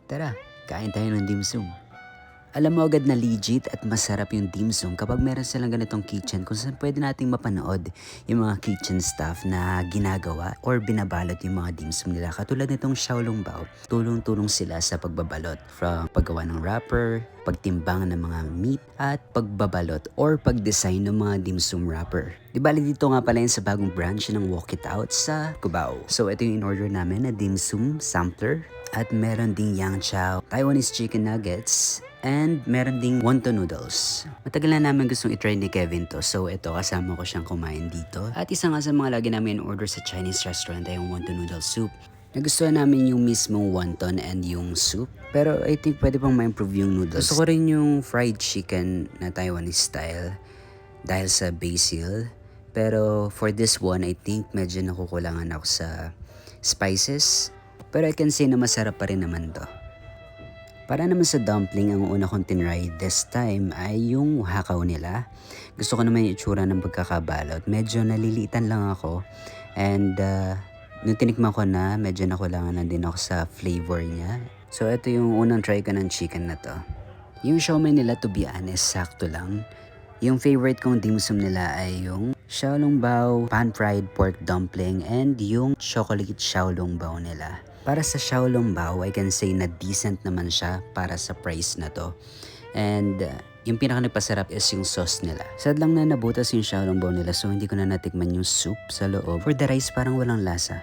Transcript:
Tara, kain tayo ng dim sum. Alam mo agad na legit at masarap yung dim sum kapag meron silang ganitong kitchen kung saan pwede nating mapanood yung mga kitchen stuff na ginagawa or binabalot yung mga dim sum nila. Katulad nitong Xiaolong Bao, tulong-tulong sila sa pagbabalot from paggawa ng wrapper, pagtimbang ng mga meat at pagbabalot or pagdesign ng mga dim sum wrapper. Di bali dito nga pala yun sa bagong branch ng Walk It Out sa Cubao. So ito yung in-order namin na dim sum sampler at meron ding yang chow, Taiwanese chicken nuggets, and meron ding wonton noodles. Matagal na namin gustong itry ni Kevin to. So ito, kasama ko siyang kumain dito. At isa nga sa mga lagi namin order sa Chinese restaurant ay yung wonton noodle soup. Nagustuhan namin yung mismong wonton and yung soup. Pero I think pwede pang ma-improve yung noodles. Gusto ko rin yung fried chicken na Taiwanese style dahil sa basil. Pero for this one, I think medyo nakukulangan ako sa spices. Pero I can say na masarap pa rin naman to. Para naman sa dumpling, ang una kong tinry this time ay yung hakaw nila. Gusto ko naman yung itsura ng pagkakabalot. Medyo naliliitan lang ako. And nung tinikman ko na, medyo nakulangan lang din ako sa flavor niya. So ito yung unang try ko ng chicken na to. Yung siomai nila, to be honest, sakto lang. Yung favorite kong dim sum nila ay yung Xiaolong Bao, pan-fried pork dumpling, and yung chocolate Xiaolong Bao nila. Para sa Xiaolong Bao, I can say na decent naman siya para sa price na to. And yung pinaka nagpasarap is yung sauce nila. Sad lang na nabutas yung Xiaolong Bao nila, so hindi ko na natikman yung soup sa loob. For the rice, parang walang lasa.